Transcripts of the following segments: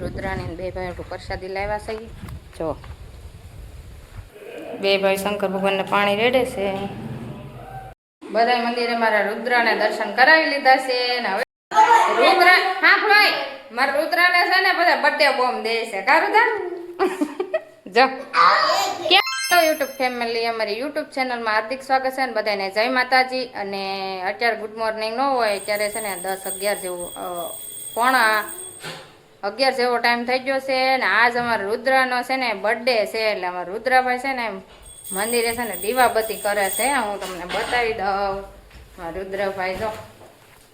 રુદ્રાણી બે ભાઈ પ્રસાદી લાવ્યા છે. જો બે ભાઈ શંકર ભગવાનને પાણી રેડે છે. બધા મંદિરે મારા રુદ્રાને દર્શન કરાવી લીધા છે ને હવે રુદ્ર હા ભાઈ મારા રુદ્રાને છે ને બધા બર્થડે બોમ્બ દે છે કા રુદ્ર જો યુટ્યુબ ફેમિલી અમારી યુટ્યુબ ચેનલમાં હાર્દિક સ્વાગત છે ને બધાને જય માતાજી. અને અત્યારે ગુડ મોર્નિંગ ન હોય ત્યારે છે ને 10-11 જેવું પોણા 11 જેવો ટાઈમ થઈ ગયો છે ને આજ અમારા રુદ્રનો છે ને બર્થડે છે એટલે અમારા રુદ્રાભાઈ છે ને મંદિરે છે ને દીવાબત્તી કરે છે. હું તમને બતાવી દઉં. મારા રુદ્રભાઈ જો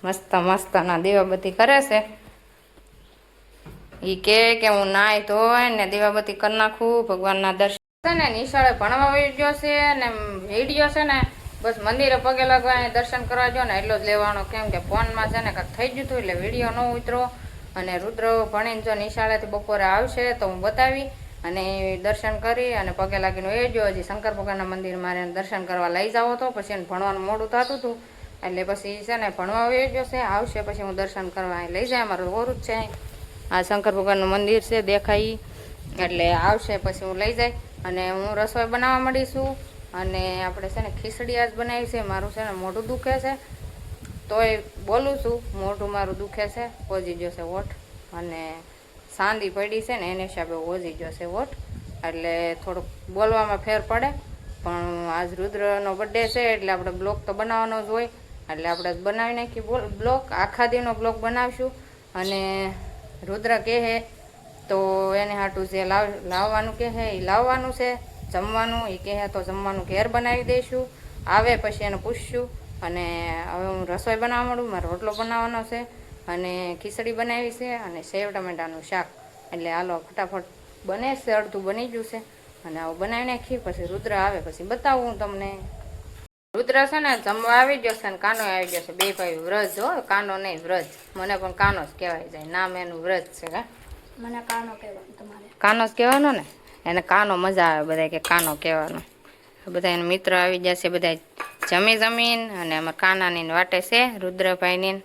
મસ્ત મસ્તના દીવાબત્તી કરે છે. એ કે હું નાય ધોય ને દીવાબત્તી કરી નાખું ભગવાનના દર્શન છે ને નિશાળે ભણવા વહી ગયો છે ને વિડીયો છે ને બસ મંદિરે પગે લગવા દર્શન કરવા ગયો ને એટલો જ લેવાનો કેમ કે ફોનમાં છે ને કાંઈક થઈ ગયું હતું એટલે વિડીયો ન ઉતરો. અને રુદ્ર ભણીને જો નિશાળેથી બપોરે આવશે તો હું બતાવી અને દર્શન કરી અને પગે લાગીને એ જો હજી શંકર ભગવાનના મંદિર મારે દર્શન કરવા લઈ જાવ તો પછી એને ભણવાનું મોડું થતું હતું એટલે પછી છે ને ભણવા વહી ગયો છે. આવશે પછી હું દર્શન કરવા લઈ જાય. અમારું ઓરું જ છે આ શંકર ભગવાનનું મંદિર છે દેખાય એટલે આવશે પછી હું લઈ જાય. અને હું રસોઈ બનાવવા માંડીશું અને આપણે છે ને ખીચડી આજ બનાવી છે. મારું છે ને મોઢું દુખે છે તોય બોલું છું મોઢું મારું દુખે છે ઓજી જશે વોટ અને સાંદી પડી છે ને એને હિસાબે ઓજી જશે વોટ એટલે થોડુંક બોલવામાં ફેર પડે. પણ આજ રુદ્રનો બર્થડે છે એટલે આપણે બ્લોગ તો બનાવવાનો જ હોય એટલે આપણે બનાવી નાખી બ્લોગ. આખા દીનો બ્લોગ બનાવશું અને રુદ્ર કહે તો એને હાટું જે લાવવાનું કહે એ લાવવાનું છે. જમવાનું એ કહે તો જમવાનું ઘેર બનાવી દઈશું. આવે પછી એને પૂછશું. અને હવે હું રસોઈ બનાવવા માંડું. મારો રોટલો બનાવવાનો છે અને ખીચડી બનાવી છે અને સેવ ટમેટાનું શાક. એટલે હાલો ફટાફટ બને છે. અડધું બની ગયું છે અને આવું બનાવી નાખી પછી રુદ્ર આવે પછી બતાવું હું તમને. રુદ્ર છે ને જમવા આવી ગયો છે ને કાનો આવી ગયો છે. બે ભાઈ વ્રજ હો કાનો નહીં વ્રજ. મને પણ કાનો જ કહેવાય જાય નામ એનું વ્રજ છે કા મને કાનો કહેવાનું તમારે કાનો જ કહેવાનો ને એને કાનો મજા આવે બધા કે કાનો કહેવાનો. બધા એના મિત્ર આવી ગયા છે બધા જમીન અને અમારા કાનાની વાટે છે રુદ્રભાઈની.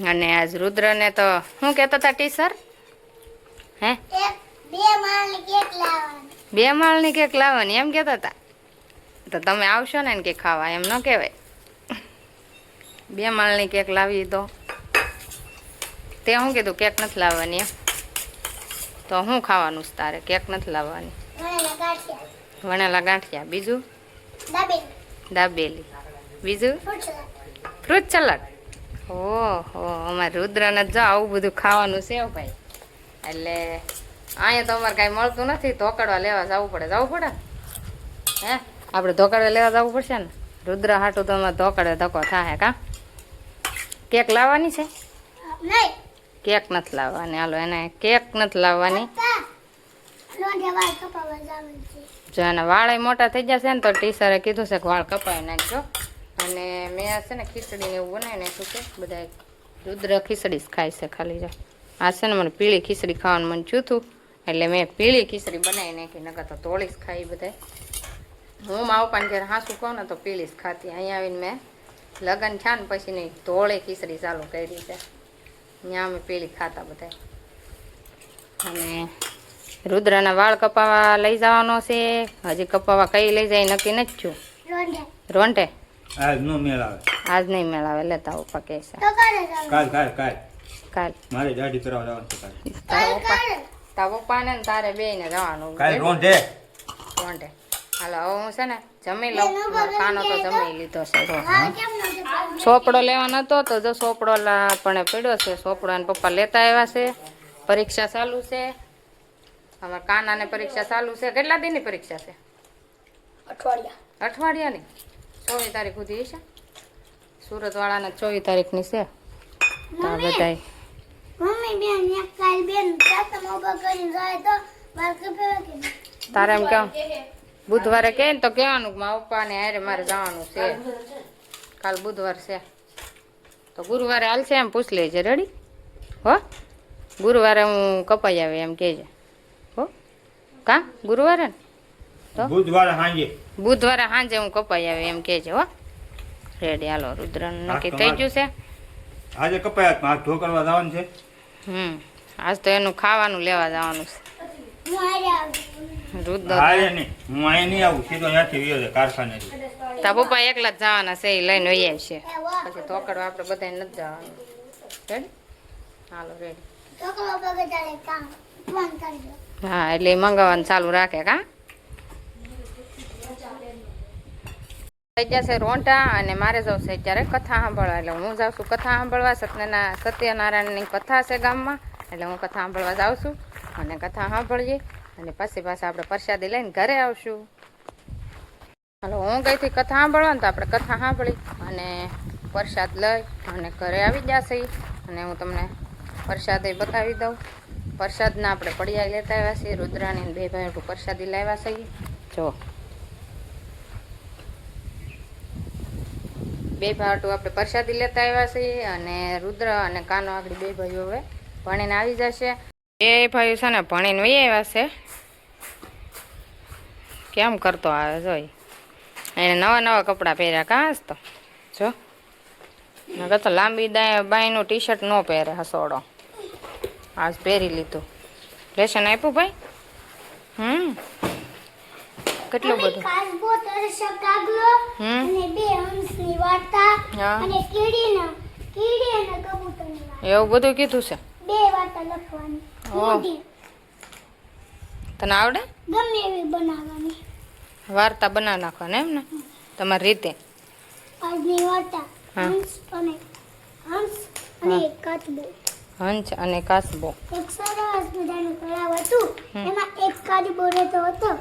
અને આજ રુદ્રને તો શું કહેતા હતા ટીચર હે 2 માળની કેક લાવવાની એમ કહેતા હતા. તો તમે આવશો ને કે ખાવા એમ ન કહેવાય. 2 માળની કેક લાવી તો તે શું કીધું કેક નથી લાવવાની એમ. તો શું ખાવાનું છે તારે કેક નથી લાવવાની. વણેલા ગાંઠિયા બીજું દાબેલી બીજું ફ્રૂટ સલાડ. ઓહો અમારે રુદ્રને જો આવું બધું ખાવાનું છે ભાઈ. એટલે અહીંયા તો અમારે કાંઈ મળતું નથી. ધોકડવા લેવા જવું પડે હે આપણે ધોકડવા લેવા જવું પડશે ને. રુદ્ર હાટું તો અમારે ધોકડે ધક્કો થાય કા. કેક લાવવાની છે કેક નથી લાવવાની. હાલો એને કેક નથી લાવવાની. જો એના વાળ મોટા થઈ જશે ને તો ટીચરે કીધું છે કે વાળ કપાવી નાખજો. અને મેં છે ને ખીચડીને એવું બનાવી નાખ્યું છે. બધા રુદ્ર ખીચડી જ ખાય છે ખાલી. જો આ છે ને મને પીળી ખીચડી ખાવાનું મન થયું હતું એટલે મેં પીળી ખીચડી બનાવી નાખી. નકર તો તોળી જ ખાઈ બધા. હું મારા પપ્પાને જ્યારે હાંસું કહું ને તો પીળી જ ખાતી. અહીંયા આવીને મેં લગ્ન થયા ને પછી નહીં તોળી ખીચડી ચાલુ કરી છે. ત્યાં અમે પીળી ખાતા બધા. અને રુદ્રના વાળ કપાવા લઈ જવાનો છે. હજી કપાવા કઈ લઈ જાય નક્કી નથી થયું. રોંઢે આજ નો મેળ આવે. આજ નહીં મેળ આવે લેતા પપ્પા કહે છે કાલ મારે દાઢી કરાવવા જવાનું છે તારા પપ્પાને ને તારે બેયને જવાનું કાલ રોંઢે. હાલો હવે હું છે ને જમી લઉં. કાનો તો જમી લીધો છે. સોપડો લેવાનો હતો તો જો સોપડો પણ પડ્યો છે. સોપડો એને પપ્પા લેતા આવ્યા છે. પરીક્ષા ચાલુ છે અમારા કાનાને પરીક્ષા ચાલુ છે. કેટલા દિનની પરીક્ષા છે? અઠવાડિયાની 24 તારીખ સુધી છે. સુરત વાળાને 24 તારીખની છે. તો બધા તારે એમ કેમ બુધવારે કહે ને તો કહેવાનું કે મારા પપ્પાને હારે મારે જવાનું છે. કાલ બુધવાર છે તો ગુરુવારે હાલશે એમ પૂછ લેજે. રેડી હો ગુરુવારે હું કપાઈ આવે એમ કહેજે હો કા ગુરુવારે ને તો બુધવારે સાંજે હું કપાઈ આવે એમ કહેજે હો. રેડી હાલો રુદ્ર નક્કી થઈ ગયું છે. આજે કપાયા હાથ ધો કરવા જવાનું છે. આજ તો એનું ખાવાનું લેવા જવાનું છે હું આજે આવું. રુદ્ર હારે નહીં હું અહીં નહીં આવું સીધો ત્યાંથી વિયો છે કારખાનેથી. તા પપ્પા એકલા જ જવાના છે એ લઈને વહી આવશે એ વાહ. પછી ધોકડવા આપણે બધાય નથી જવાનું રેડી હાલો રેડી છોકરો બગડાડે કામ બંધ કરી દો. હા એટલે એ મંગાવવાનું ચાલુ રાખે કા થઈ જશે રોંટા અને મારે જવું છે અત્યારે કથા સાંભળવા એટલે હું જાઉં છું કથા સાંભળવા સત્યનારાયણની કથા છે ગામમાં એટલે હું કથા સાંભળવા જાઉં છું અને કથા સાંભળીએ અને પછી પાછા આપણે પ્રસાદી લઈને ઘરે આવશું હાલો હું ગઈ હતી કથા સાંભળવા ને તો આપણે કથા સાંભળી અને પ્રસાદ લઈ અને ઘરે આવી જશે અને હું તમને પ્રસાદે બતાવી દઉં પ્રસાદના આપણે પડિયા લેતા આવ્યા છીએ રુદ્રાની બે ભાઈ પ્રસાદી લાવ્યા છીએ જો બે ભાટું આપણે પ્રસાદી લેતા આવ્યા છીએ અને રુદ્ર અને કાનો આગળ બે ભાઈઓ હવે ભણીને આવી જશે બે ભાઈઓ છે ને ભણીને વહી આવ્યા છે કેમ કરતો આવે જોઈ એને નવા નવા કપડાં પહેર્યા કાં જ તો જો નકર તો લાંબી બાઈનું ટી શર્ટ ન પહેરે હસોડો આજ પહેરી લીધું લેશન આપ્યું ભાઈ કેટલું બધું કાચબો તરસા કાગલો અને બે હંસની વાર્તા હા. અને કીડી અને કબૂતરની વાર્તા. એવું બધું કીધું છે બે વાર્તા લખવાની ઓહ. મોટી તને આવડે ગમે એવી બનાવવાની. વાર્તા બનાવી નાખવાની એમ ને તમારી રીતે આજની વાર્તા હા. હંસ અને એક કાચબો. હંસ અને કાચબો એક સરસ મજાનું તળાવ હતું. એમાં એક કાચબો રહેતો હતો.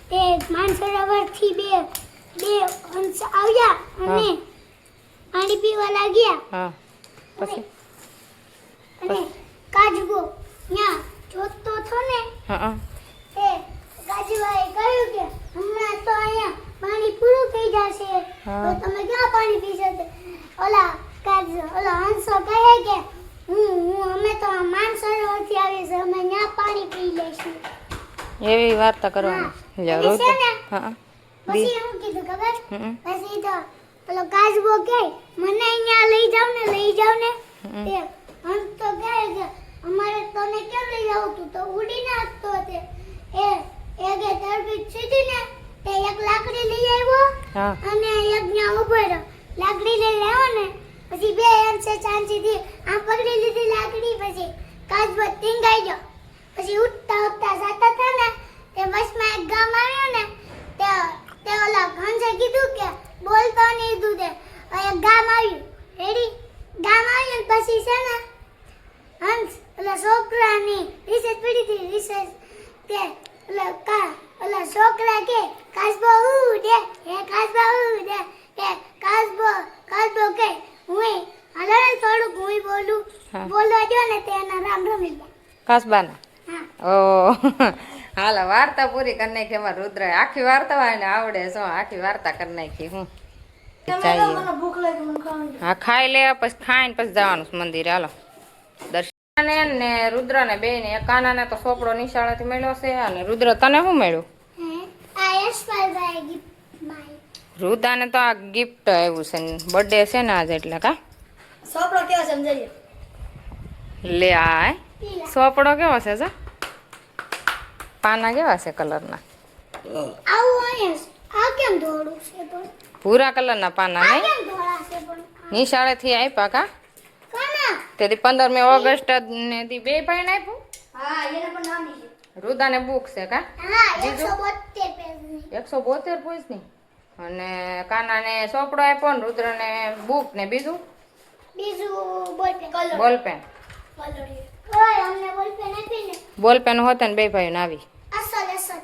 તે માનસરોવરથી બે હંસ આવ્યા અને પાણી પીવા લાગ્યા હા પછી અને કાચબો ત્યાં જોતો હતો ને હા તે કાચબાએ કહ્યું કે હમણાં તો અહીંયા પાણી પૂરું થઈ જશે હા. તો તમે ક્યાં પાણી પી શકો? ઓલા હંસો કહે કે અમે તો માનસરોવરથી આવીએ છીએ અમે ત્યાં પાણી પી લઈશું. એવી વાર્તા કરવાની લે પછી રોજ છે ને, હા પછી શું કીધું ખબર? હમ. પછી તો પેલો કાચબો કહે મને અહીંયા લઈ જાવ ને તે હંસ તો કહે કે અમારે તને કેમ લઈ જાવ તું તો ઉડીને હસતો હતો. એ કે તરબીજ સીધી ને તે એક લાકડી લઈ આવ્યો હા અને એક ત્યાં ઉભો રહ્યો. લાકડી લઈ આવ્યો ને પછી બે હંસે ચાંચીથી આમ પકડી લીધી લાકડી. પછી કાચબો ટીંગાઈ ગયો. પછી ઉઠતા જતા હતા ને તે બસમાં એક ગામ આવ્યો ને તે ઓલા હંસે કીધું કે બોલતો નહીં તું તે એક ગામ આવ્યું. રેડી ગામ આવ્યું ને પછી છે ને હંસ ઓલા છોકરાની રિસેસ પડી હતી. રિસેસ કે ઓલા છોકરા કે કાચબો ઉડે કાચબો ઉડે કે કાચબો કે હું હાલો ને થોડુંક હું બોલું હા. બોલવા દો ને તે એના રામ રમી ગયા. કાસબાના હા ઓ હાલો વાર્તા પૂરી કરી નાખી એમાં રુદ્ર આખી વાર્તા હોય ને આવડે શું આખી વાર્તા કરી નાખી હું ચાલીએ ભૂખ લાગી મને ખાવાની. હા ખાઈ લે પછી ખાઈને પછી જવાનું છે મંદિરે હાલો દર્શન ને રુદ્ર ને બે ને એક કાનાને તો સોપડો નિશાળેથી મળ્યો છે અને રુદ્ર તને શું મળ્યું આ યશપાલભાઈ ગિફ્ટ મારી. રુદાને તો આ ગિફ્ટ આવ્યું છે બર્થડે છે ને આજે એટલે કા સોપડો કેવો સમજાય? લે આ પીલા. સોપડો કેવો છે જો પાના કેવા છે કલરના આવું અહીંયા આ કેમ ધોળું છે પણ? ભૂરા કલરના પાના આ નહીં કેમ ધોળા છે પણ? નિશાળેથી આપ્યા કા કોના? તેથી 15મી ઓગસ્ટ ને દી બે ભાઈને આપ્યું હા એને પણ નામ છે. રુદાને બુક છે કા હા બીજું? 172 પેજની. 172 પૂછની અને કાનાને સોપડો આપ્યો ને રુદ્રને બુક ને બીજું બીજું બોલપેન કલર. બોલપેન ઓય અમને બોલપેન આપીને. બોલપેન હોતે ને બે ભાઈને આવી અસલ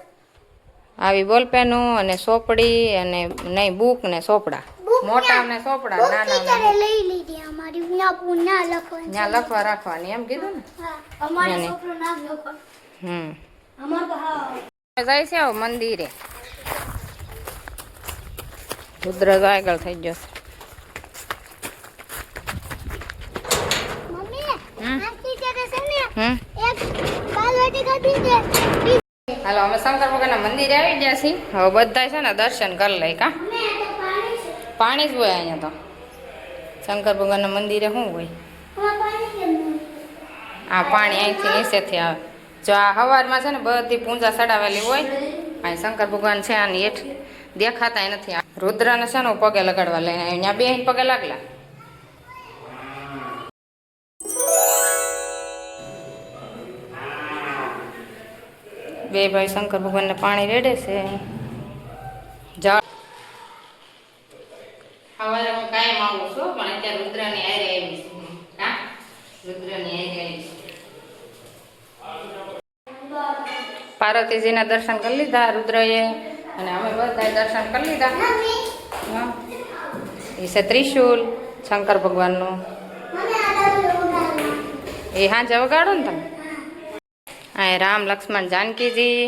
આવી બોલપેનું અને સોપડી અને નહીં બુક ને સોપડા બુક મોટા ન્યા- ને સોપડા બુક નાના ટીચરે ને લઈ લીધી અમારી ના પુના લખવાની. ત્યાં લખવા રાખવાની એમ કીધું ને હા અમારે ન્યાની. છોકરું નામ લખો. અમાર તો હા જાય છે હવે મંદિરે રુદ્ર તો આગળ થઈ ગયો છે મમ્મી હમ? આ ટીચરે છે ને હમ એક બાલવાટી કાઢી છે. હાલો અમે શંકર ભગવાનના મંદિરે આવી ગયા છીએ હવે બધા છે ને દર્શન કરી લઈ કા અમે આ તો પાણી છે. પાણી જ હોય અહીંયા તો શંકર ભગવાનના મંદિરે શું હોય આમાં પાણી કેમ નહીં? આ પાણી અહીંથી નીચેથી આવે. જો આ હવારમાં છે ને બધી પૂંજા ચડાવેલી હોય. અહીં શંકર ભગવાન છે આની હેઠ દેખાતા નથી. રુદ્રને છે ને હું પગે લગાડવા લઈને અહીંયા બે પગે લાગલા. બે ભાઈ શંકર ભગવાનને પાણી રેડે છે. સવારે હું કાયમ આવું છું પણ અત્યારે રુદ્રની હારે આવી છું. હા રુદ્રની હારે આવી છું. પાર્વતીજીના દર્શન કરી લીધા રુદ્રએ અને અમે બધા દર્શન કરી લીધા. હા એ છે ત્રિશુલ શંકર ભગવાનનું. એ હાજે વગાડો ને તમે. અહીંયા રામ લક્ષ્મણ જાનકીજી.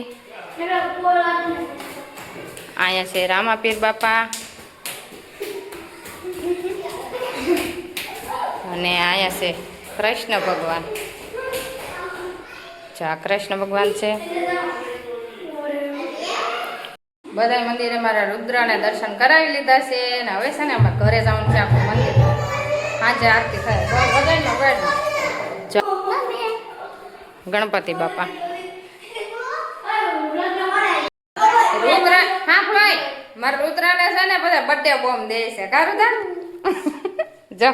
અહીંયા છે રામાપીર બાપા અને અહીંયા છે કૃષ્ણ ભગવાન. જા કૃષ્ણ ભગવાન છે. બધા મંદિરે મારા રુદ્રને દર્શન કરાવી લીધા છે અને હવે છે ને અમારે ઘરે જવાનું છે આખું મંદિર. સાંજે આરતી થાય બધાને વગાડ્યું. ગણપતિ બાપા રુદ્ર. હા ભાઈ મારા રુદ્રને છે ને બધા બર્થડે બોમ્બ દે છે. કા રુદ્ર જો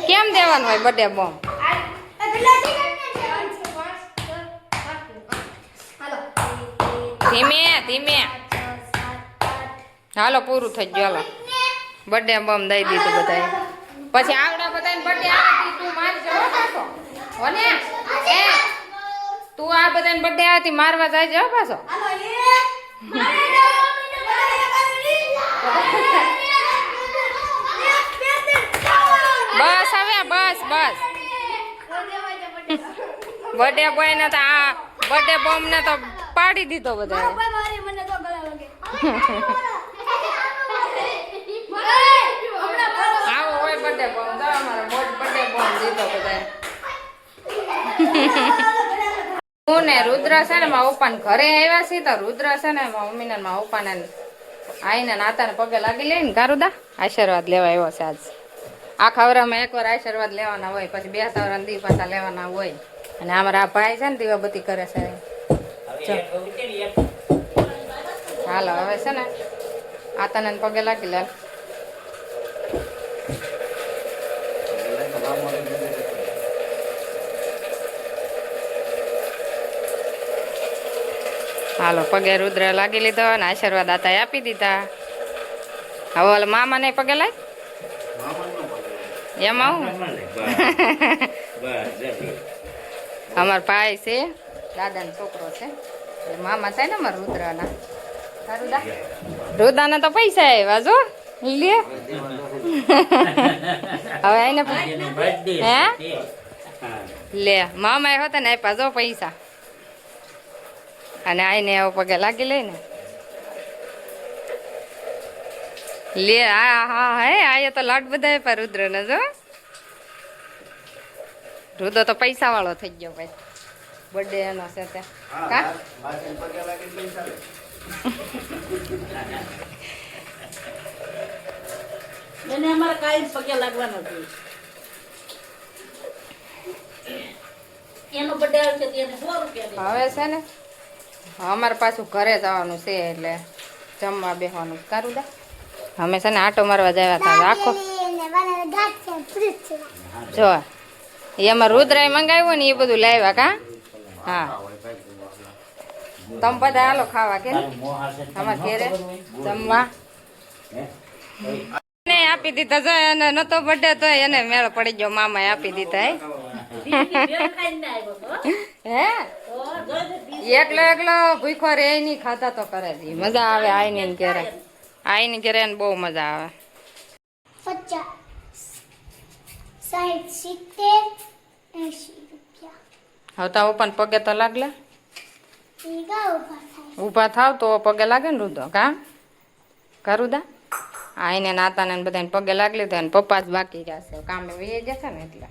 કેમ દેવાનું હોય બર્થડે બોમ્બ? ધીમે ધીમે હાલો પૂરું થઈ ગયું. હાલો બર્થડે બોમ્બ દઈ દીધું બધાએ. પછી આવડા બધાને બર્થડે આવતી તું મારજો પાછો. હોને એ તું આ બધાને બર્થડે આવતી મારવા જાય છે પાછો. બસ હવે બસ બસ. બર્થડે બોય ને તો આ બર્થડે બોમ્બ ને તો પાડી દીધો બધા. આવો હોય બર્થડે બોમ્બ તો અમારો બર્થડે બોમ્બ દીધો બધા. હું ને રુદ્ર છે ને મારા પપ્પાને ઘરે આવ્યા છીએ તો રુદ્ર છે ને મારા મમ્મીને મારા પપ્પાને આઈને નાતાને પગે લાગી લઈને કારુદા આશીર્વાદ લેવા આવ્યો છે આજ. આખા વરામાં એકવાર આશીર્વાદ લેવાના હોય પછી બે સવારના દી પાછા લેવાના હોય. અને અમારા આ ભાઈ છે ને દીવાબત્તી કરે છે. હાલો હવે છે ને આતાને પગે લાગી લે. હાલો પગે રુદ્ર લાગી લીધો અને આશીર્વાદ આતા આપી દીધા. હવે ઓલા મામા ને પગે લાગ એમ આવું. અમાર ભાઈ છે દાદાનો છોકરો છે મામા થાય ને અમારા રુદ્રના. રુદ્રના તો પૈસા આવ્યા જો લે. હવે એને હે લે મામા એ હતા ને આપ્યા જો પૈસા. અને આઈને એવો પગે લાગી લઈને લે. હા હા હે આ તો લાડ બધા આપ્યા રુદ્રને જો. રુદ્ર તો પૈસા વાળો થઈ ગયો ભાઈ. બર્થડે એનો છે તે કા એને અમારે કાંઈ પગે લાગવાનો છે. એનો બર્થડે આવશે તો એને 100 રૂપિયા હવે છે ને અમારે પાછું ઘરે જવાનું છે એટલે જમવા બેસવાનું કરું દા. અમે છે ને આટો મારવા જવા હતા આખો જો એમાં રુદ્રાય મંગાવ્યું ને એ બધું લાવ્યા કા. હા તમે બધા હાલો ખાવા કે અમારે ઘેરે જમવા આપી દીધા. જો એને નતો બર્થડે તો એને મેળ પડી ગયો. મામાએ આપી દીધા. હે એકલો એકલો ભૂખો રે નહીં ખાતા તો કરે દી મજા આવે. આઈની ઘેરે આઈની ઘેરે બહુ મજા આવે. 50 60 70 80 રૂપિયા. હવે તો પણ પગે તો લાગલે. ઊભા થાવ તો પગે લાગે ને રુદો કા કરું દા. આઈને નાતાને બધાને પગે લાગી લીધા ને પપ્પા જ બાકી રહ્યા છે. કામે વહી ગયા છે ને એટલે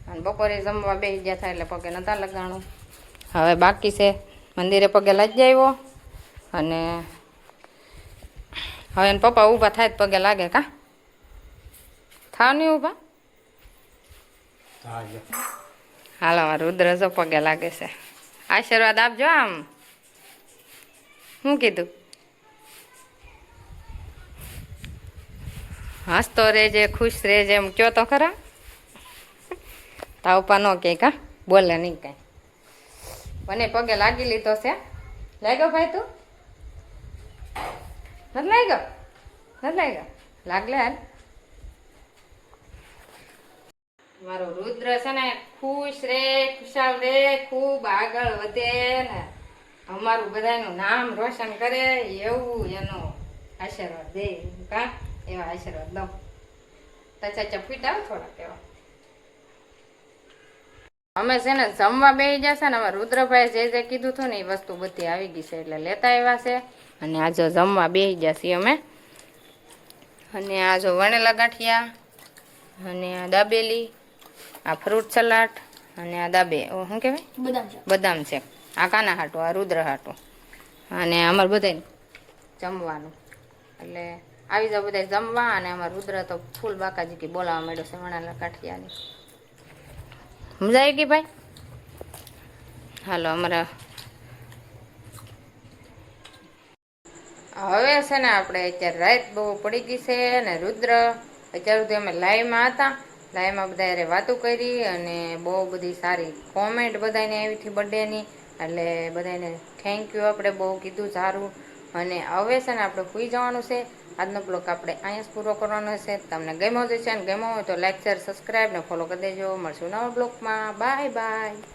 અને બપોરે જમવા બેસી ગયા થાય એટલે પગે નતા લગાણું. હવે બાકી છે મંદિરે પગે લાગી આવ્યો અને હવે એને પપ્પા ઊભા થાય તો પગે લાગે કા થાવ નહીં ઊભા. હાલો મારું રુદ્ર જો પગે લાગે છે. આશીર્વાદ આપજો આમ. શું કીધું? હસતો રહેજે, ખુશ રહેજે એમ કયો તો ખરા. તાવપા નો કે કા બોલે નહીં કાંઈ. મને પગે લાગી લીધો છે. લાગ્યો ભાઈ તું? નથી લાગ્યો? નથી લાગ્યો? લાગલે હાલ. મારો રુદ્ર છે ને ખુશ રે, ખુશાલ રે, ખૂબ આગળ વધે ને અમારું બધાનું નામ રોશન કરે એવું એનો આશીર્વાદ દે. કા એવા આશીર્વાદ દઉં. તચા ફૂટા થોડાક એવા. અમે છે ને જમવા બેસી જશે ને અમારા રુદ્રભાઈ જે કીધું હતું ને એ વસ્તુ બધી આવી ગઈ છે એટલે લેતા આવ્યા છે. અને આ જો જમવા બેસી જશે અમે. અને આ જો વણેલા ગાંઠિયા અને આ દાબેલી, આ ફ્રૂટ સલાડ અને આ શું કહેવાય બદામ છે. આ કાના હાટું, આ રુદ્ર હાટું. અને અમારે બધાને જમવાનું એટલે આવી જાવ બધા જમવા. અને અમારા રુદ્ર તો ફૂલ બાકાજી કે બોલાવવા માંડ્યો છે વણેલા ગાંઠિયાની. મજા આવી ગઈ ભાઈ? હાલો અમારા હવે છે ને આપણે અત્યારે રાત બહુ પડી ગઈ છે ને રુદ્ર અત્યાર સુધી અમે લાઈવમાં હતા. લાઈવમાં બધા યારે વાતો કરી અને બહુ બધી સારી કોમેન્ટ બધાને આવી હતી બર્થડેની. એટલે બધાને થેન્ક યુ આપણે બહુ કીધું સારું. અને હવે છે ને આપણે સુઈ જવાનું છે. આજનો બ્લોગ આપણે અહીંયા જ પૂરો કરવાનો છે. તમને ગમ્યો છે ને ગમ્યો હોય તો લાઈક શેર સબસ્ક્રાઈબ ને ફોલો કરી દેજો. મળશું નવા બ્લોગમાં. Bye bye.